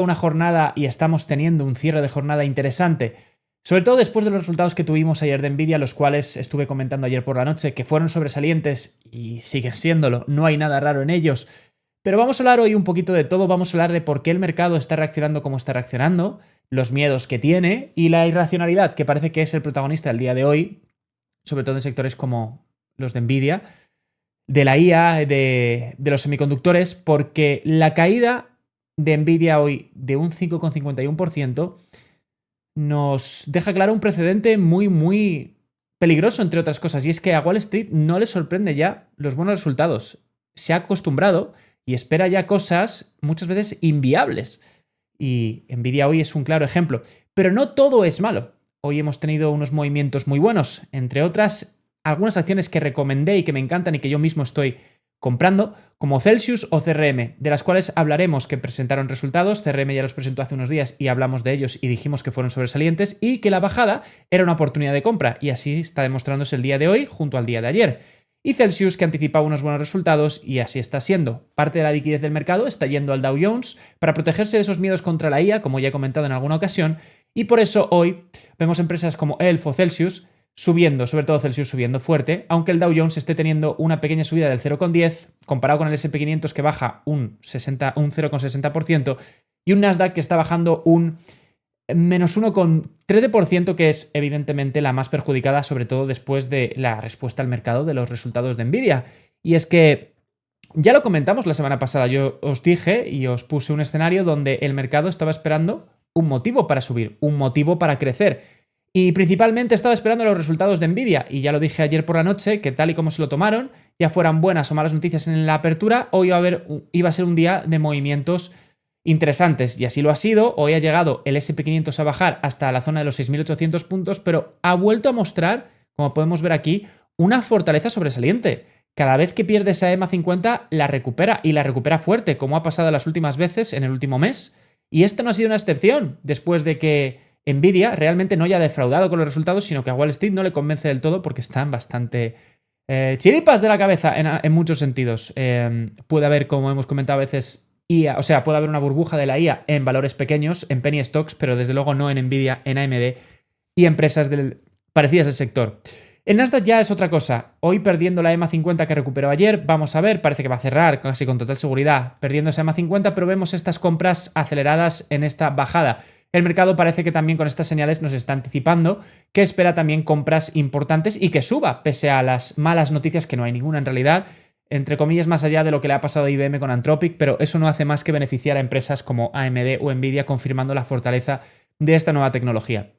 una jornada y estamos teniendo un cierre de jornada interesante, sobre todo después de los resultados que tuvimos ayer de Nvidia, los cuales estuve comentando ayer por la noche, que fueron sobresalientes y siguen siéndolo, no hay nada raro en ellos. Pero vamos a hablar hoy un poquito de todo, vamos a hablar de por qué el mercado está reaccionando como está reaccionando, los miedos que tiene y la irracionalidad que parece que es el protagonista del día de hoy, sobre todo en sectores como los de Nvidia, de la IA, de los semiconductores, porque la caída de Nvidia hoy de un 5,51% nos deja claro un precedente muy peligroso, entre otras cosas, y es que a Wall Street no le sorprende ya los buenos resultados. Se ha acostumbrado y espera ya cosas muchas veces inviables. Y Nvidia hoy es un claro ejemplo. Pero no todo es malo. Hoy hemos tenido unos movimientos muy buenos, entre otras, algunas acciones que recomendé y que me encantan y que yo mismo estoy comprando, como Celsius o CRM, de las cuales hablaremos, que presentaron resultados. CRM ya los presentó hace unos días y hablamos de ellos y dijimos que fueron sobresalientes y que la bajada era una oportunidad de compra, y así está demostrándose el día de hoy junto al día de ayer. Y Celsius, que anticipaba unos buenos resultados, y así está siendo. Parte de la liquidez del mercado está yendo al Dow Jones para protegerse de esos miedos contra la IA, como ya he comentado en alguna ocasión, y por eso hoy vemos empresas como Elf o Celsius subiendo, sobre todo Celsius subiendo fuerte, aunque el Dow Jones esté teniendo una pequeña subida del 0,10, comparado con el S&P 500 que baja un 0,60%, y un Nasdaq que está bajando un menos 1,13%, que es evidentemente la más perjudicada, sobre todo después de la respuesta al mercado de los resultados de Nvidia. Y es que ya lo comentamos la semana pasada, yo os dije y os puse un escenario donde el mercado estaba esperando un motivo para subir, un motivo para crecer. Y principalmente estaba esperando los resultados de Nvidia, y ya lo dije ayer por la noche, que tal y como se lo tomaron, ya fueran buenas o malas noticias en la apertura, hoy iba a ser un día de movimientos interesantes, y así lo ha sido. Hoy ha llegado el S&P 500 a bajar hasta la zona de los 6.800 puntos, pero ha vuelto a mostrar, como podemos ver aquí, una fortaleza sobresaliente. Cada vez que pierde esa EMA 50 la recupera, y la recupera fuerte, como ha pasado las últimas veces en el último mes. Y esto no ha sido una excepción, después de que Nvidia realmente no haya defraudado con los resultados, sino que a Wall Street no le convence del todo porque están bastante chiripas de la cabeza en muchos sentidos. Puede haber, como hemos comentado a veces, IA, o sea, puede haber una burbuja de la IA en valores pequeños, en penny stocks, pero desde luego no en Nvidia, en AMD y empresas parecidas del sector. En Nasdaq ya es otra cosa. Hoy perdiendo la EMA 50 que recuperó ayer, vamos a ver, parece que va a cerrar casi con total seguridad perdiendo esa EMA 50, pero vemos estas compras aceleradas en esta bajada. El mercado parece que también con estas señales nos está anticipando que espera también compras importantes y que suba, pese a las malas noticias, que no hay ninguna en realidad, entre comillas, más allá de lo que le ha pasado a IBM con Anthropic, pero eso no hace más que beneficiar a empresas como AMD o Nvidia, confirmando la fortaleza de esta nueva tecnología.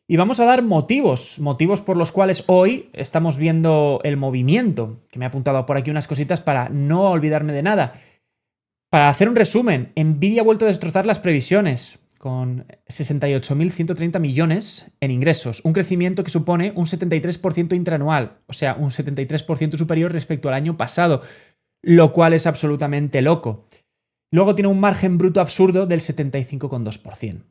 Y vamos a dar motivos por los cuales hoy estamos viendo el movimiento, que me he apuntado por aquí unas cositas para no olvidarme de nada. Para hacer un resumen, Nvidia ha vuelto a destrozar las previsiones, con 68.130 millones en ingresos, un crecimiento que supone un 73% intraanual, o sea, un 73% superior respecto al año pasado, lo cual es absolutamente loco. Luego tiene un margen bruto absurdo del 75,2%.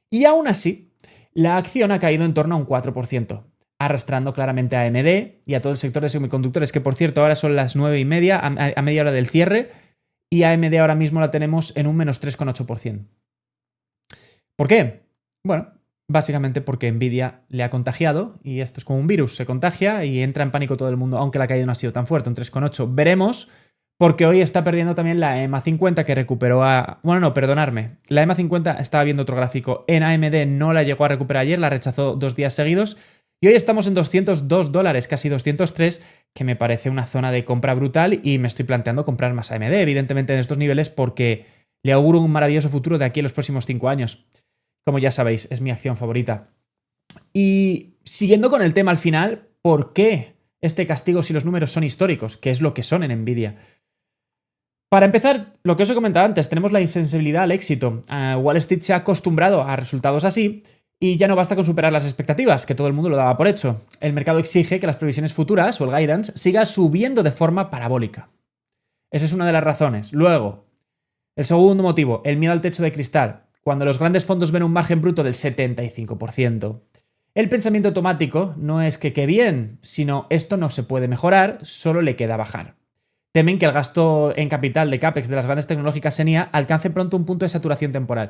Y aún así, la acción ha caído en torno a un 4%, arrastrando claramente a AMD y a todo el sector de semiconductores, que por cierto ahora son las 9:30, a media hora del cierre, y AMD ahora mismo la tenemos en un menos 3,8%. ¿Por qué? Bueno, básicamente porque Nvidia le ha contagiado, y esto es como un virus, se contagia y entra en pánico todo el mundo, aunque la caída no ha sido tan fuerte, un 3,8%. Veremos, porque hoy está perdiendo también la EMA 50, que recuperó a... Bueno, no, perdonadme. La EMA 50, estaba viendo otro gráfico, en AMD no la llegó a recuperar ayer, la rechazó 2 días seguidos, y hoy estamos en $202, casi 203, que me parece una zona de compra brutal, y me estoy planteando comprar más AMD, evidentemente en estos niveles, porque le auguro un maravilloso futuro de aquí a los próximos 5 años. Como ya sabéis, es mi acción favorita. Y siguiendo con el tema al final, ¿por qué este castigo si los números son históricos? ¿Qué es lo que son en Nvidia? Para empezar, lo que os he comentado antes, tenemos la insensibilidad al éxito. Wall Street se ha acostumbrado a resultados así, y ya no basta con superar las expectativas, que todo el mundo lo daba por hecho. El mercado exige que las previsiones futuras, o el guidance, siga subiendo de forma parabólica. Esa es una de las razones. Luego, el segundo motivo, el miedo al techo de cristal. Cuando los grandes fondos ven un margen bruto del 75%. El pensamiento automático no es que qué bien, sino esto no se puede mejorar, solo le queda bajar. temen que el gasto en capital de CAPEX de las grandes tecnológicas SENIA alcance pronto un punto de saturación temporal.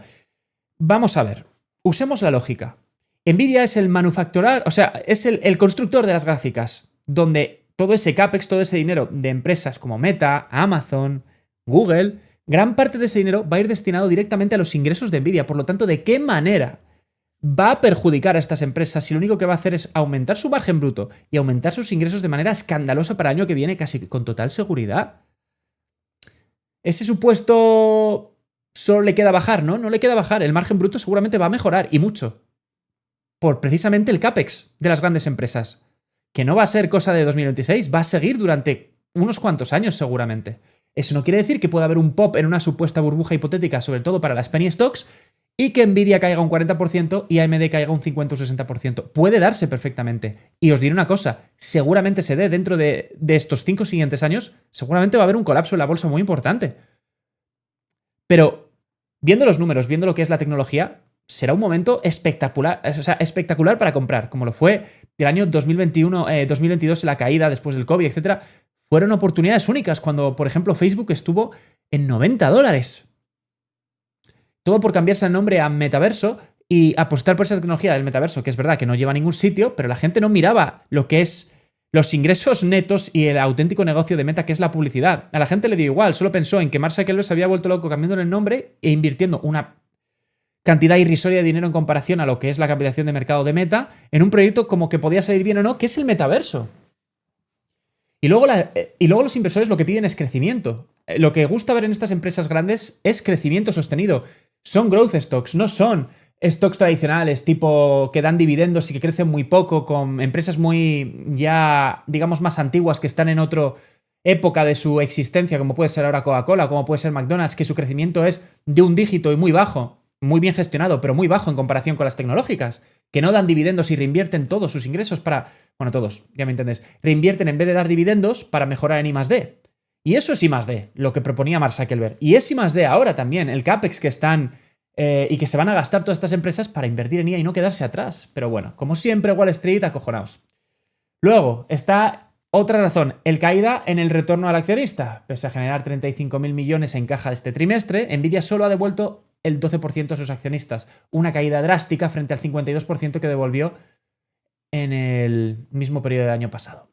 Vamos a ver, usemos la lógica. Nvidia es el manufacturar, o sea, es el constructor de las gráficas, donde todo ese CAPEX, todo ese dinero de empresas como Meta, Amazon, Google, gran parte de ese dinero va a ir destinado directamente a los ingresos de Nvidia. Por lo tanto, ¿de qué manera va a perjudicar a estas empresas si lo único que va a hacer es aumentar su margen bruto y aumentar sus ingresos de manera escandalosa para el año que viene, casi con total seguridad? Ese supuesto solo le queda bajar, ¿no? No le queda bajar. El margen bruto seguramente va a mejorar y mucho. Por precisamente el CAPEX de las grandes empresas. Que no va a ser cosa de 2026, va a seguir durante unos cuantos años seguramente. Eso no quiere decir que pueda haber un pop en una supuesta burbuja hipotética, sobre todo para las penny stocks, y que Nvidia caiga un 40% y AMD caiga un 50 o 60%. Puede darse perfectamente. Y os diré una cosa, seguramente se dé dentro de estos 5 siguientes años, seguramente va a haber un colapso en la bolsa muy importante. Pero, viendo los números, viendo lo que es la tecnología, será un momento espectacular, o sea, espectacular para comprar, como lo fue el año 2021, 2022, la caída después del COVID, etc. Fueron oportunidades únicas cuando, por ejemplo, Facebook estuvo en $90. Todo por cambiarse el nombre a Metaverso y apostar por esa tecnología del Metaverso, que es verdad que no lleva a ningún sitio, pero la gente no miraba lo que es los ingresos netos y el auténtico negocio de Meta, que es la publicidad. A la gente le dio igual, solo pensó en que Mark Zuckerberg se había vuelto loco cambiándole el nombre e invirtiendo una cantidad irrisoria de dinero en comparación a lo que es la capitalización de mercado de Meta en un proyecto como que podía salir bien o no, que es el Metaverso. Y luego los inversores lo que piden es crecimiento. Lo que gusta ver en estas empresas grandes es crecimiento sostenido. Son growth stocks, no son stocks tradicionales tipo que dan dividendos y que crecen muy poco, con empresas muy ya, digamos, más antiguas que están en otra época de su existencia, como puede ser ahora Coca-Cola, como puede ser McDonald's, que su crecimiento es de un dígito y muy bajo, muy bien gestionado, pero muy bajo en comparación con las tecnológicas, que no dan dividendos y reinvierten todos sus ingresos para... Bueno, todos, ya me entendés. Reinvierten en vez de dar dividendos para mejorar en I+D. Y eso es I+D, lo que proponía Mark Zuckerberg. Y es I+D ahora también, el CAPEX que están y que se van a gastar todas estas empresas para invertir en IA y no quedarse atrás. Pero bueno, como siempre, Wall Street, acojonaos. Luego está otra razón, el caída en el retorno al accionista. Pese a generar 35.000 millones en caja de este trimestre, Nvidia solo ha devuelto el 12% a sus accionistas. Una caída drástica frente al 52% que devolvió en el mismo periodo del año pasado.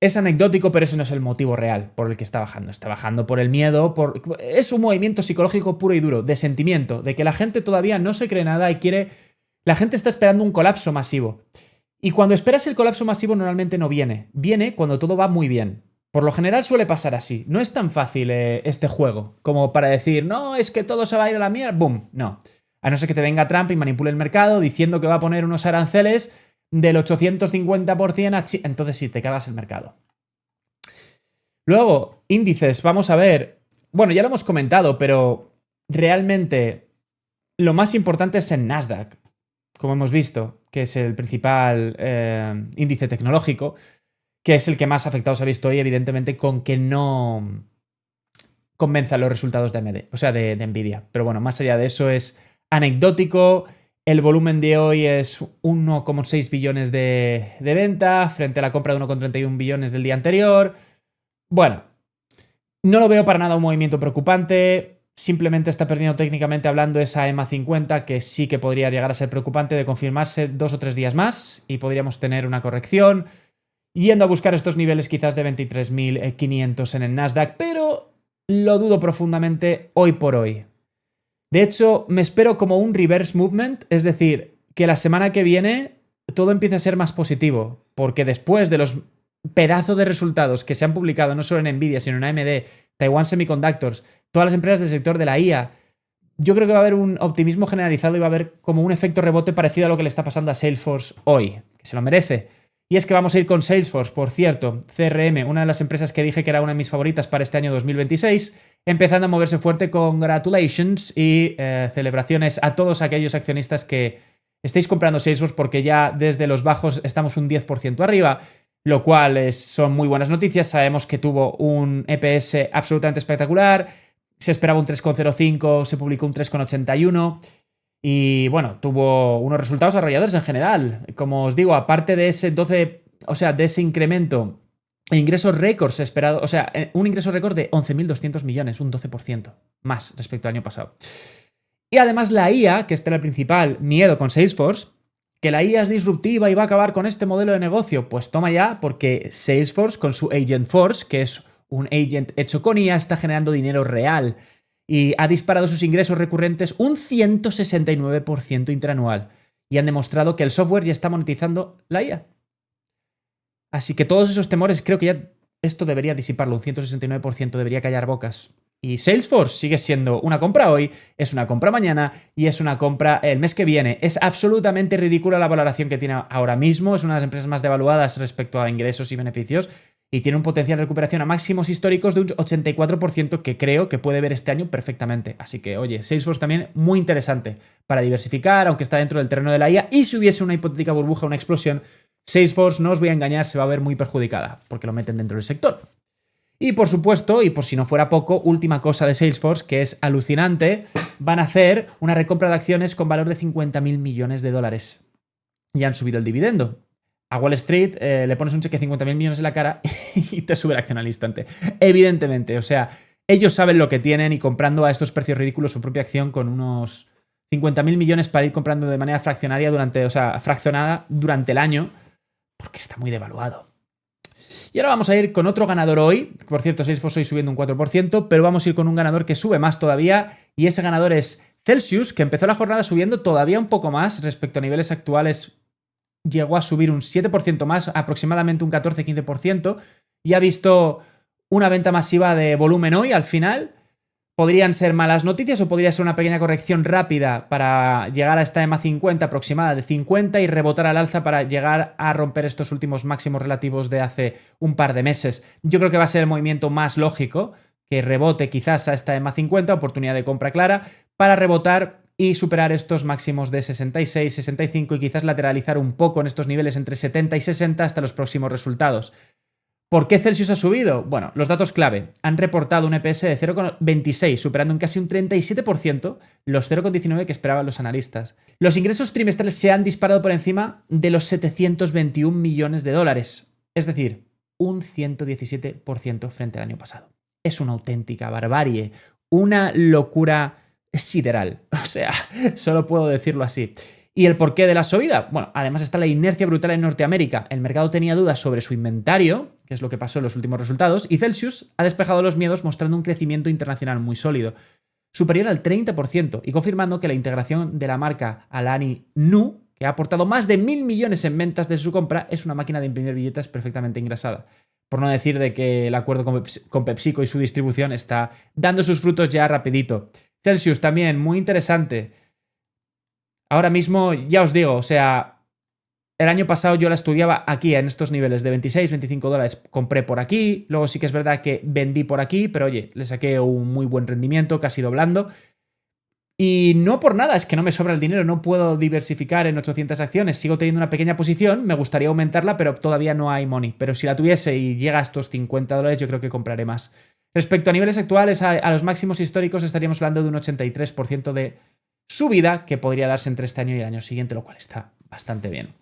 Es anecdótico, pero ese no es el motivo real por el que está bajando. Está bajando por el miedo, es un movimiento psicológico puro y duro, de sentimiento, de que la gente todavía no se cree nada y quiere... La gente está esperando un colapso masivo. Y cuando esperas el colapso masivo normalmente no viene. Viene cuando todo va muy bien. Por lo general suele pasar así. No es tan fácil este juego como para decir, no, es que todo se va a ir a la mierda. ¡Bum! No. A no ser que te venga Trump y manipule el mercado diciendo que va a poner unos aranceles del 850% a China. Entonces sí, te cargas el mercado. Luego, índices, vamos a ver. Bueno, ya lo hemos comentado, pero realmente lo más importante es en Nasdaq, como hemos visto, que es el principal índice tecnológico, que es el que más afectado se ha visto hoy, evidentemente, con que no convenzan los resultados de AMD, o sea, de Nvidia. Pero bueno, más allá de eso es anecdótico. El volumen de hoy es 1,6 billones de venta frente a la compra de 1,31 billones del día anterior. Bueno, no lo veo para nada un movimiento preocupante. Simplemente está perdiendo técnicamente hablando esa EMA 50, que sí que podría llegar a ser preocupante de confirmarse 2 o 3 días más y podríamos tener una corrección yendo a buscar estos niveles quizás de 23.500 en el Nasdaq, pero lo dudo profundamente hoy por hoy. De hecho, me espero como un reverse movement, es decir, que la semana que viene todo empiece a ser más positivo, porque después de los pedazos de resultados que se han publicado no solo en Nvidia, sino en AMD, Taiwan Semiconductors, todas las empresas del sector de la IA, yo creo que va a haber un optimismo generalizado y va a haber como un efecto rebote parecido a lo que le está pasando a Salesforce hoy, que se lo merece. Y es que vamos a ir con Salesforce, por cierto, CRM, una de las empresas que dije que era una de mis favoritas para este año 2026, empezando a moverse fuerte. Congratulations y celebraciones a todos aquellos accionistas que estéis comprando Salesforce, porque ya desde los bajos estamos un 10% arriba, lo cual son muy buenas noticias. Sabemos que tuvo un EPS absolutamente espectacular, se esperaba un 3,05, se publicó un 3,81. Y bueno, tuvo unos resultados arrolladores en general. Como os digo, aparte de ese 12, o sea, de ese incremento ingresos récords esperados, o sea, un ingreso récord de 11.200 millones, un 12% más respecto al año pasado. Y además la IA, que este era el principal miedo con Salesforce, que la IA es disruptiva y va a acabar con este modelo de negocio. Pues toma ya, porque Salesforce con su Agentforce, que es un agent hecho con IA, está generando dinero real y ha disparado sus ingresos recurrentes un 169% interanual. Y han demostrado que el software ya está monetizando la IA. Así que todos esos temores, creo que ya esto debería disiparlo, un 169% debería callar bocas. Y Salesforce sigue siendo una compra hoy, es una compra mañana y es una compra el mes que viene. Es absolutamente ridícula la valoración que tiene ahora mismo, es una de las empresas más devaluadas respecto a ingresos y beneficios y tiene un potencial de recuperación a máximos históricos de un 84% que creo que puede ver este año perfectamente. Así que, oye, Salesforce también muy interesante para diversificar, aunque está dentro del terreno de la IA, y si hubiese una hipotética burbuja, una explosión, Salesforce, no os voy a engañar, se va a ver muy perjudicada, porque lo meten dentro del sector. Y por supuesto, y por si no fuera poco, última cosa de Salesforce, que es alucinante, van a hacer una recompra de acciones con valor de 50.000 millones de dólares. Y han subido el dividendo. A Wall Street le pones un cheque de 50.000 millones en la cara y te sube la acción al instante. Evidentemente, o sea, ellos saben lo que tienen y comprando a estos precios ridículos su propia acción con unos 50.000 millones para ir comprando de manera fraccionaria fraccionada durante el año, porque está muy devaluado. Y ahora vamos a ir con otro ganador hoy. Por cierto, Salesforce hoy subiendo un 4%, pero vamos a ir con un ganador que sube más todavía, y ese ganador es Celsius, que empezó la jornada subiendo todavía un poco más respecto a niveles actuales. Llegó a subir un 7% más, aproximadamente un 14-15%, y ha visto una venta masiva de volumen hoy al final. Podrían ser malas noticias o podría ser una pequeña corrección rápida para llegar a esta EMA 50 aproximada de 50 y rebotar al alza para llegar a romper estos últimos máximos relativos de hace un par de meses. Yo creo que va a ser el movimiento más lógico, que rebote quizás a esta EMA 50, oportunidad de compra clara, para rebotar y superar estos máximos de 66, 65 y quizás lateralizar un poco en estos niveles entre 70 y 60 hasta los próximos resultados. ¿Por qué Celsius ha subido? Bueno, los datos clave. Han reportado un EPS de 0,26, superando en casi un 37% los 0,19 que esperaban los analistas. Los ingresos trimestrales se han disparado por encima de los 721 millones de dólares, es decir, un 117% frente al año pasado. Es una auténtica barbarie, una locura sideral. O sea, solo puedo decirlo así. ¿Y el porqué de la subida? Bueno, además está la inercia brutal en Norteamérica. El mercado tenía dudas sobre su inventario, que es lo que pasó en los últimos resultados, y Celsius ha despejado los miedos mostrando un crecimiento internacional muy sólido, superior al 30%, y confirmando que la integración de la marca Alani Nu, que ha aportado más de 1.000 millones en ventas desde su compra, es una máquina de imprimir billetes perfectamente engrasada. Por no decir de que el acuerdo con PepsiCo y su distribución está dando sus frutos ya rapidito. Celsius también, muy interesante. Ahora mismo, ya os digo, o sea, el año pasado yo la estudiaba aquí, en estos niveles de 26, 25 dólares. Compré por aquí, luego sí que es verdad que vendí por aquí, pero oye, le saqué un muy buen rendimiento, casi doblando. Y no por nada, es que no me sobra el dinero, no puedo diversificar en 800 acciones, sigo teniendo una pequeña posición, me gustaría aumentarla, pero todavía no hay money. Pero si la tuviese y llega a estos 50 dólares, yo creo que compraré más. Respecto a niveles actuales, a los máximos históricos, estaríamos hablando de un 83% de subida que podría darse entre este año y el año siguiente, lo cual está bastante bien.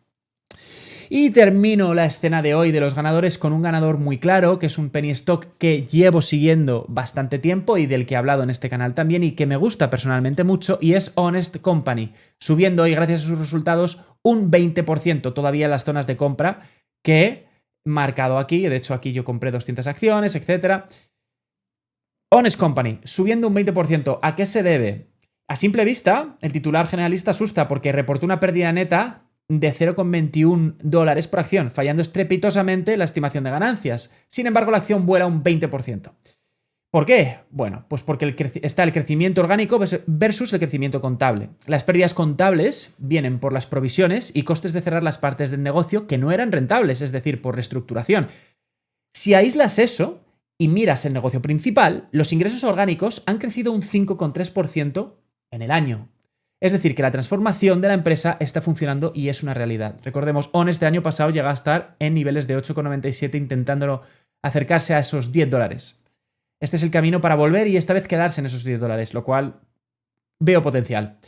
Y termino la escena de hoy de los ganadores con un ganador muy claro, que es un penny stock que llevo siguiendo bastante tiempo y del que he hablado en este canal también y que me gusta personalmente mucho, y es Honest Company, subiendo hoy gracias a sus resultados un 20% todavía en las zonas de compra que he marcado aquí. De hecho, aquí yo compré 200 acciones, etc. Honest Company, subiendo un 20%. ¿A qué se debe? A simple vista, el titular generalista asusta porque reportó una pérdida neta de 0,21 dólares por acción, fallando estrepitosamente la estimación de ganancias. Sin embargo, la acción vuela un 20%. ¿Por qué? Bueno, pues porque está el crecimiento orgánico versus el crecimiento contable. Las pérdidas contables vienen por las provisiones y costes de cerrar las partes del negocio que no eran rentables, es decir, por reestructuración. Si aíslas eso y miras el negocio principal, los ingresos orgánicos han crecido un 5,3% en el año. Es decir, que la transformación de la empresa está funcionando y es una realidad. Recordemos, Honest este año pasado llegó a estar en niveles de 8,97 intentándolo acercarse a esos 10 dólares. Este es el camino para volver y esta vez quedarse en esos 10 dólares, lo cual veo potencial.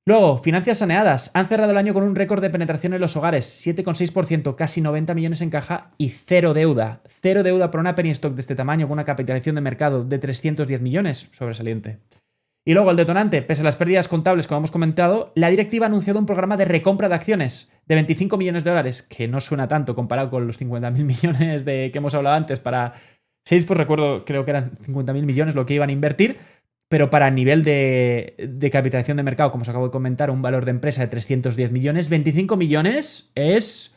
Luego, finanzas saneadas. Han cerrado el año con un récord de penetración en los hogares, 7,6%, casi 90 millones en caja y cero deuda. Cero deuda para una penny stock de este tamaño con una capitalización de mercado de 310 millones, sobresaliente. Y luego el detonante, pese a las pérdidas contables, como hemos comentado, la directiva ha anunciado un programa de recompra de acciones de 25 millones de dólares, que no suena tanto comparado con los 50.000 millones de que hemos hablado antes para Salesforce, recuerdo, creo que eran 50.000 millones lo que iban a invertir, pero para nivel de capitalización de mercado, como os acabo de comentar, un valor de empresa de 310 millones, 25 millones es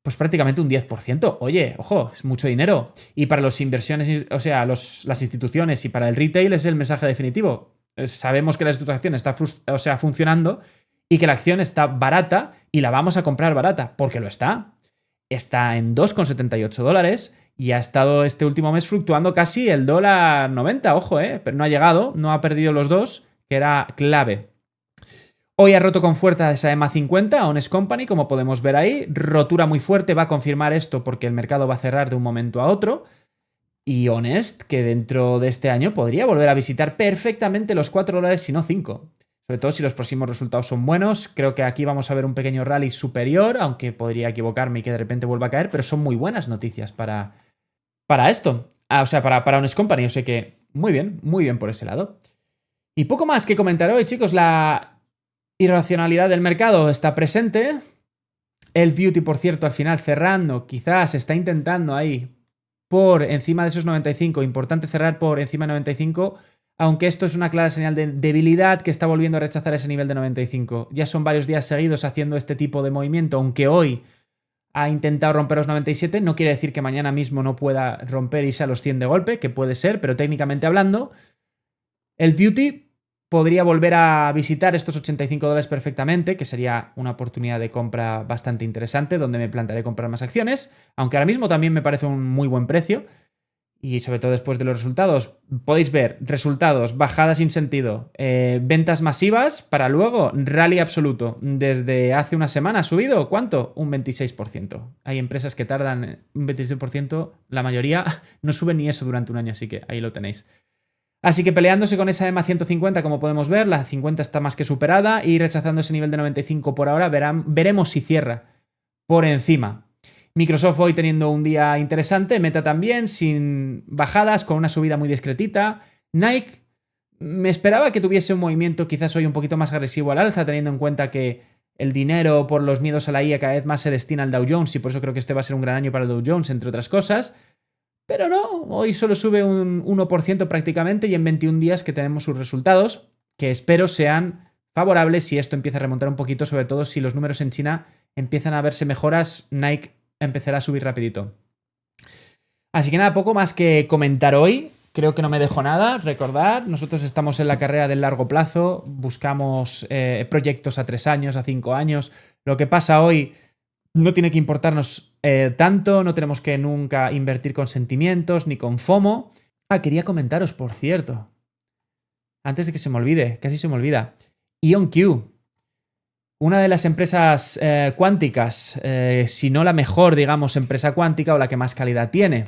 pues prácticamente un 10%. Oye, ojo, es mucho dinero. Y para las inversiones, o sea, las instituciones y para el retail es el mensaje definitivo. Sabemos que la situación está funcionando y que la acción está barata y la vamos a comprar barata, porque lo está. Está en 2,78 dólares y ha estado este último mes fluctuando casi el dólar 90, ojo, pero no ha llegado, no ha perdido los dos, que era clave. Hoy ha roto con fuerza esa EMA 50, Honest Company, como podemos ver ahí. Rotura muy fuerte, va a confirmar esto porque el mercado va a cerrar de un momento a otro. Y Honest, que dentro de este año podría volver a visitar perfectamente los 4 dólares, si no 5. Sobre todo si los próximos resultados son buenos. Creo que aquí vamos a ver un pequeño rally superior, aunque podría equivocarme y que de repente vuelva a caer, pero son muy buenas noticias para esto. O sea, para Honest Company. O sea que muy bien por ese lado. Y poco más que comentar hoy, chicos. La irracionalidad del mercado está presente. El Beauty, por cierto, al final cerrando, quizás está intentando ahí por encima de esos 95. Importante cerrar por encima de 95, aunque esto es una clara señal de debilidad que está volviendo a rechazar ese nivel de 95. Ya son varios días seguidos haciendo este tipo de movimiento, aunque hoy ha intentado romper los 97, no quiere decir que mañana mismo no pueda romper y irse a los 100 de golpe, que puede ser, pero técnicamente hablando, el Beauty podría volver a visitar estos 85 dólares perfectamente, que sería una oportunidad de compra bastante interesante, donde me plantearé comprar más acciones, aunque ahora mismo también me parece un muy buen precio. Y sobre todo después de los resultados, podéis ver resultados, bajada sin sentido, ventas masivas, para luego rally absoluto. Desde hace una semana ha subido, ¿cuánto? Un 26%. Hay empresas que tardan un 26%, la mayoría no sube ni eso durante un año, así que ahí lo tenéis. Así que peleándose con esa EMA 150, como podemos ver, la 50 está más que superada y rechazando ese nivel de 95 por ahora, veremos si cierra por encima. Microsoft hoy teniendo un día interesante, Meta también, sin bajadas, con una subida muy discretita. Nike, me esperaba que tuviese un movimiento quizás hoy un poquito más agresivo al alza, teniendo en cuenta que el dinero por los miedos a la IA cada vez más se destina al Dow Jones y por eso creo que este va a ser un gran año para el Dow Jones, entre otras cosas. Pero no, hoy solo sube un 1% prácticamente y en 21 días que tenemos sus resultados, que espero sean favorables si esto empieza a remontar un poquito, sobre todo si los números en China empiezan a verse mejoras, Nike empezará a subir rapidito. Así que nada, poco más que comentar hoy. Creo que no me dejo nada. Recordad, nosotros estamos en la carrera del largo plazo, buscamos proyectos a 3 años, a 5 años. Lo que pasa hoy no tiene que importarnos tanto, no tenemos que nunca invertir con sentimientos ni con FOMO. Quería comentaros, por cierto, antes de que se me olvide, casi se me olvida, IonQ, una de las empresas cuánticas, si no la mejor, digamos, empresa cuántica o la que más calidad tiene.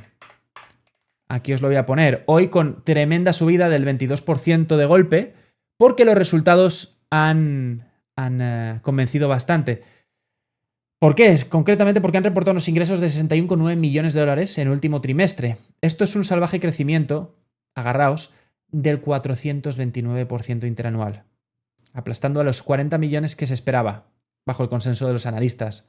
Aquí os lo voy a poner. Hoy con tremenda subida del 22% de golpe, porque los resultados han convencido bastante. ¿Por qué? Concretamente porque han reportado unos ingresos de 61,9 millones de dólares en el último trimestre. Esto es un salvaje crecimiento, agarraos, del 429% interanual, aplastando a los 40 millones que se esperaba, bajo el consenso de los analistas.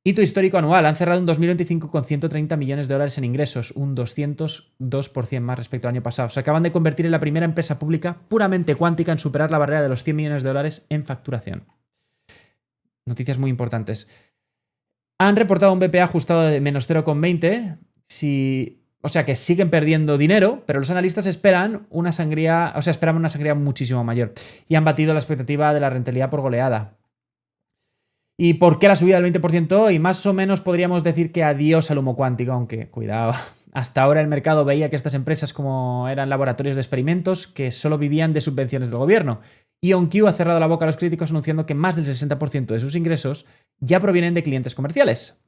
Hito histórico anual, han cerrado un 2025 con 130 millones de dólares en ingresos, un 202% más respecto al año pasado. Se acaban de convertir en la primera empresa pública puramente cuántica en superar la barrera de los 100 millones de dólares en facturación. Noticias muy importantes. Han reportado un BPA ajustado de menos 0,20, o sea que siguen perdiendo dinero, pero los analistas esperaban una sangría muchísimo mayor y han batido la expectativa de la rentabilidad por goleada. ¿Y por qué la subida del 20% hoy? Más o menos podríamos decir que adiós al humo cuántico, aunque cuidado. Hasta ahora el mercado veía que estas empresas como eran laboratorios de experimentos que solo vivían de subvenciones del gobierno. IonQ ha cerrado la boca a los críticos anunciando que más del 60% de sus ingresos ya provienen de clientes comerciales.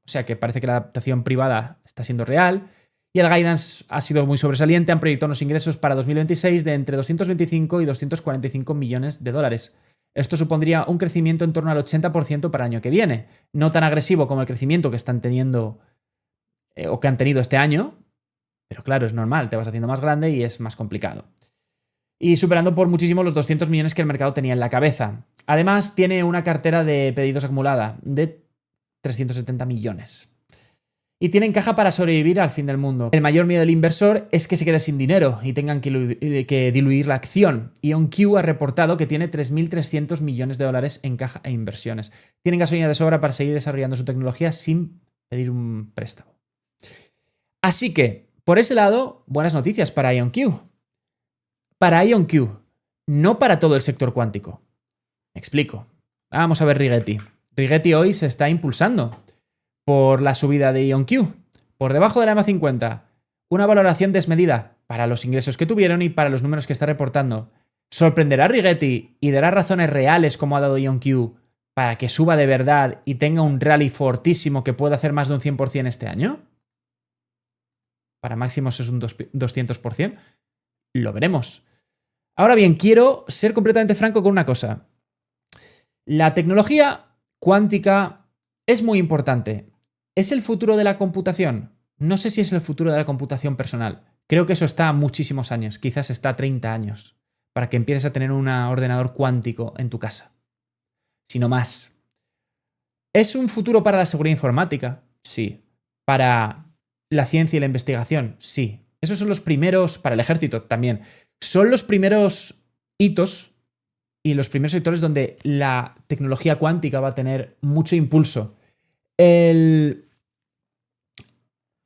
O sea que parece que la adaptación privada está siendo real y el guidance ha sido muy sobresaliente. Han proyectado unos ingresos para 2026 de entre 225 y 245 millones de dólares. Esto supondría un crecimiento en torno al 80% para el año que viene. No tan agresivo como el crecimiento que están teniendo o que han tenido este año, pero claro, es normal, te vas haciendo más grande y es más complicado. Y superando por muchísimo los 200 millones que el mercado tenía en la cabeza. Además, tiene una cartera de pedidos acumulada de 370 millones. Y tienen caja para sobrevivir al fin del mundo. El mayor miedo del inversor es que se quede sin dinero y tengan que diluir la acción. IonQ ha reportado que tiene 3.300 millones de dólares en caja e inversiones. Tienen gasolina de sobra para seguir desarrollando su tecnología sin pedir un préstamo. Así que, por ese lado, buenas noticias para IonQ. Para IonQ, no para todo el sector cuántico. Me explico. Vamos a ver Rigetti. Rigetti hoy se está impulsando por la subida de IonQ. Por debajo de la EMA 50, una valoración desmedida para los ingresos que tuvieron y para los números que está reportando. ¿Sorprenderá a Rigetti y dará razones reales como ha dado IonQ para que suba de verdad y tenga un rally fortísimo que pueda hacer más de un 100% este año? Para máximos es un 200%. Lo veremos. Ahora bien, quiero ser completamente franco con una cosa. La tecnología cuántica es muy importante. ¿Es el futuro de la computación? No sé si es el futuro de la computación personal. Creo que eso está a muchísimos años. Quizás está a 30 años. Para que empieces a tener un ordenador cuántico en tu casa. Si no más. ¿Es un futuro para la seguridad informática? Sí. ¿Para la ciencia y la investigación? Sí. Esos son los primeros, para el ejército también. Son los primeros hitos y los primeros sectores donde la tecnología cuántica va a tener mucho impulso.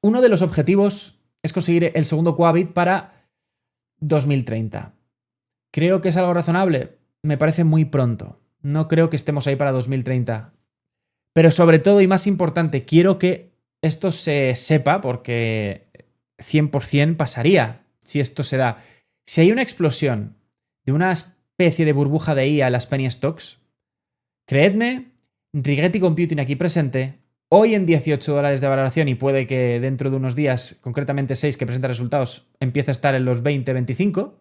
Uno de los objetivos es conseguir el segundo qubit para 2030. ¿Creo que es algo razonable? Me parece muy pronto. No creo que estemos ahí para 2030. Pero sobre todo y más importante, quiero que esto se sepa porque 100% pasaría si esto se da. Si hay una explosión de una especie de burbuja de IA en las penny stocks, creedme, Rigetti Computing aquí presente, hoy en $18 de valoración y puede que dentro de unos días, concretamente 6 que presenta resultados, empiece a estar en los 20-25.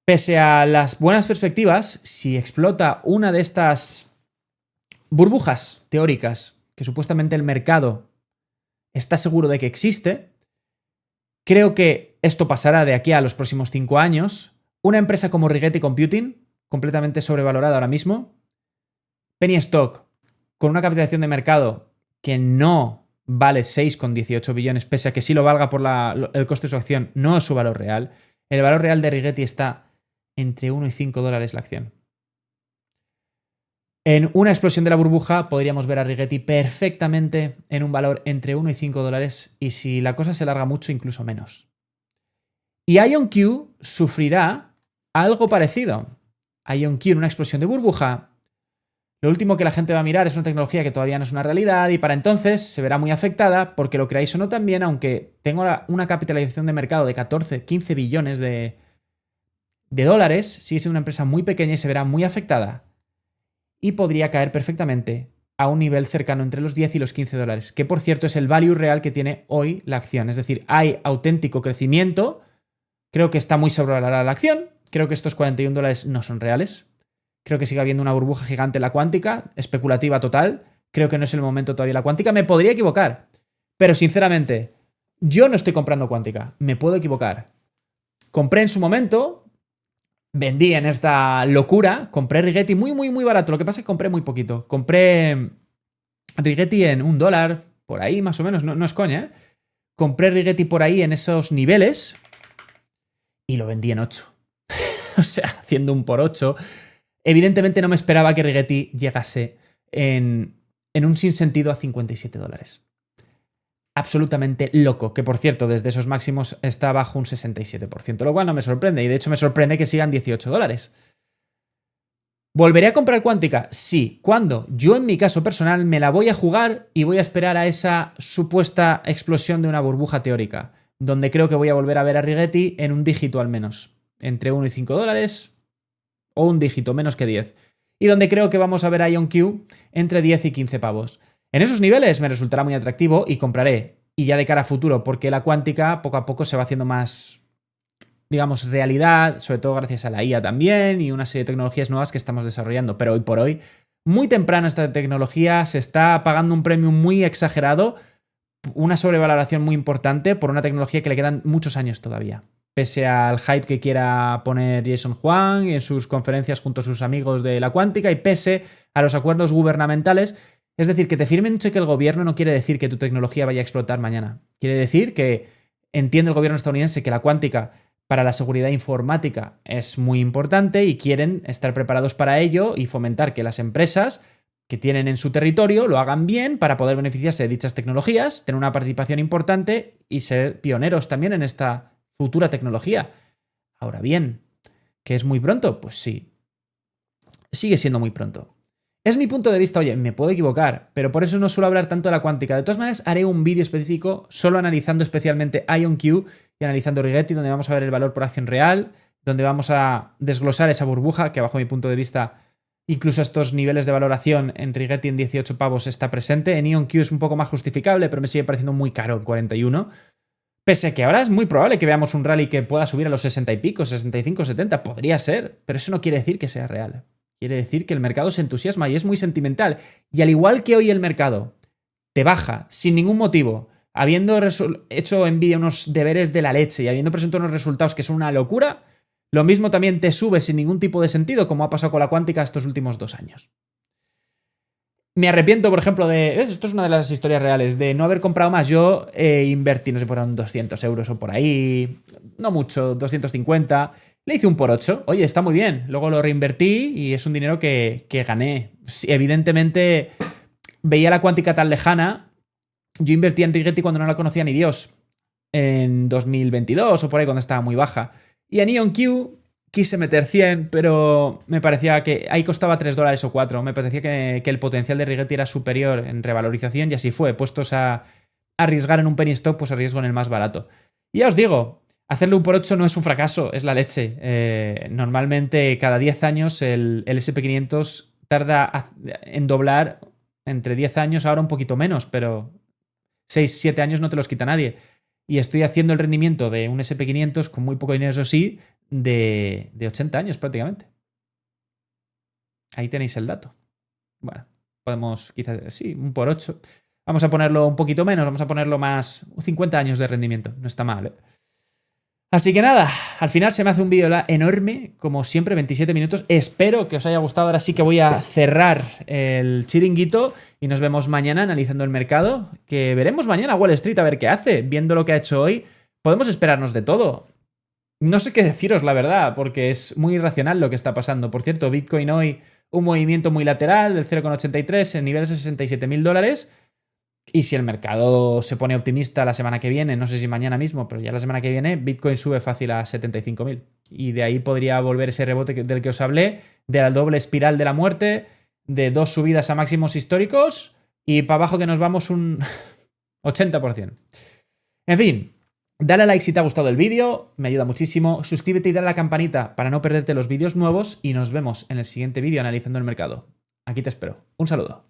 Pese a las buenas perspectivas, si explota una de estas burbujas teóricas que supuestamente el mercado está seguro de que existe, creo que esto pasará de aquí a los próximos 5 años. Una empresa como Rigetti Computing, completamente sobrevalorada ahora mismo, penny stock, con una capitalización de mercado que no vale 6,18 billones, pese a que sí lo valga por el coste de su acción, no es su valor real. El valor real de Rigetti está entre 1 y 5 dólares la acción. En una explosión de la burbuja podríamos ver a Rigetti perfectamente en un valor entre 1 y 5 dólares y si la cosa se larga mucho, incluso menos. Y IonQ sufrirá algo parecido. IonQ en una explosión de burbuja. Lo último que la gente va a mirar es una tecnología que todavía no es una realidad y para entonces se verá muy afectada porque lo creáis o no también, aunque tenga una capitalización de mercado de 14-15 billones de dólares, sigue siendo una empresa muy pequeña y se verá muy afectada. Y podría caer perfectamente a un nivel cercano entre los 10 y los 15 dólares, que por cierto es el value real que tiene hoy la acción. Es decir, hay auténtico crecimiento, creo que está muy sobrevalorada la acción, creo que estos 41 dólares no son reales, creo que sigue habiendo una burbuja gigante en la cuántica, especulativa total, creo que no es el momento todavía la cuántica, me podría equivocar, pero sinceramente, yo no estoy comprando cuántica, me puedo equivocar. Compré en su momento, vendí en esta locura, compré Rigetti muy, muy, muy barato. Lo que pasa es que compré muy poquito. Compré Rigetti en $1, por ahí más o menos, no es coña, ¿eh? Compré Rigetti por ahí en esos niveles y lo vendí en 8. O sea, haciendo un por 8. Evidentemente no me esperaba que Rigetti llegase en un sinsentido a 57 dólares. Absolutamente loco, que por cierto, desde esos máximos está bajo un 67%, lo cual no me sorprende, y de hecho me sorprende que sigan 18 dólares. ¿Volveré a comprar cuántica? Sí. ¿Cuándo? Yo en mi caso personal me la voy a jugar y voy a esperar a esa supuesta explosión de una burbuja teórica, donde creo que voy a volver a ver a Rigetti en un dígito al menos, entre 1 y 5 dólares o un dígito, menos que 10, y donde creo que vamos a ver a IonQ entre 10 y 15 pavos. En esos niveles me resultará muy atractivo y compraré. Y ya de cara a futuro, porque la cuántica poco a poco se va haciendo más digamos, realidad, sobre todo gracias a la IA también y una serie de tecnologías nuevas que estamos desarrollando. Pero hoy por hoy, muy temprano esta tecnología se está pagando un premio muy exagerado, una sobrevaloración muy importante por una tecnología que le quedan muchos años todavía. Pese al hype que quiera poner Jason Huang en sus conferencias junto a sus amigos de la cuántica y pese a los acuerdos gubernamentales. Es decir, que te firmen un cheque el gobierno no quiere decir que tu tecnología vaya a explotar mañana. Quiere decir que entiende el gobierno estadounidense que la cuántica para la seguridad informática es muy importante y quieren estar preparados para ello y fomentar que las empresas que tienen en su territorio lo hagan bien para poder beneficiarse de dichas tecnologías, tener una participación importante y ser pioneros también en esta futura tecnología. Ahora bien, ¿que es muy pronto? Pues sí, sigue siendo muy pronto. Es mi punto de vista, oye, me puedo equivocar, pero por eso no suelo hablar tanto de la cuántica. De todas maneras, haré un vídeo específico solo analizando especialmente IonQ y analizando Rigetti, donde vamos a ver el valor por acción real, donde vamos a desglosar esa burbuja que bajo mi punto de vista, incluso estos niveles de valoración en Rigetti en 18 pavos está presente. En IonQ es un poco más justificable, pero me sigue pareciendo muy caro en 41. Pese a que ahora es muy probable que veamos un rally que pueda subir a los 60 y pico, 65, 70, podría ser, pero eso no quiere decir que sea real. Quiere decir que el mercado se entusiasma y es muy sentimental. Y al igual que hoy el mercado te baja sin ningún motivo, habiendo hecho Nvidia unos deberes de la leche y habiendo presentado unos resultados que son una locura, lo mismo también te sube sin ningún tipo de sentido, como ha pasado con la cuántica estos últimos 2 años. Me arrepiento, por ejemplo, esto es una de las historias reales, de no haber comprado más. Yo invertí, no sé, fueron 200 euros o por ahí, no mucho, 250. Le hice un por 8. Oye, está muy bien. Luego lo reinvertí y es un dinero que gané. Sí, evidentemente, veía la cuántica tan lejana. Yo invertí en Rigetti cuando no la conocía ni Dios. En 2022 o por ahí, cuando estaba muy baja. Y en IonQ quise meter 100, pero me parecía que ahí costaba $3 o 4. Me parecía que el potencial de Rigetti era superior en revalorización y así fue. Puestos a arriesgar en un penny stock, pues arriesgo en el más barato. Y ya os digo, hacerle un por 8 no es un fracaso, es la leche. Normalmente cada 10 años el SP500 tarda en doblar entre 10 años, ahora un poquito menos, pero 6, 7 años no te los quita nadie. Y estoy haciendo el rendimiento de un SP500 con muy poco dinero, eso sí, de 80 años prácticamente. Ahí tenéis el dato. Bueno, podemos quizás, sí, un por 8. Vamos a ponerlo un poquito menos, vamos a ponerlo más, 50 años de rendimiento. No está mal, ¿eh? Así que nada, al final se me hace un vídeo enorme, como siempre, 27 minutos. Espero que os haya gustado. Ahora sí que voy a cerrar el chiringuito y nos vemos mañana analizando el mercado, que veremos mañana Wall Street a ver qué hace. Viendo lo que ha hecho hoy, podemos esperarnos de todo. No sé qué deciros, la verdad, porque es muy irracional lo que está pasando. Por cierto, Bitcoin hoy, un movimiento muy lateral del 0,83 en niveles de $67.000. Y si el mercado se pone optimista la semana que viene, no sé si mañana mismo, pero ya la semana que viene, Bitcoin sube fácil a 75.000. Y de ahí podría volver ese rebote del que os hablé, de la doble espiral de la muerte, de 2 subidas a máximos históricos y para abajo que nos vamos un 80%. En fin, dale a like si te ha gustado el vídeo, me ayuda muchísimo. Suscríbete y dale a la campanita para no perderte los vídeos nuevos y nos vemos en el siguiente vídeo analizando el mercado. Aquí te espero. Un saludo.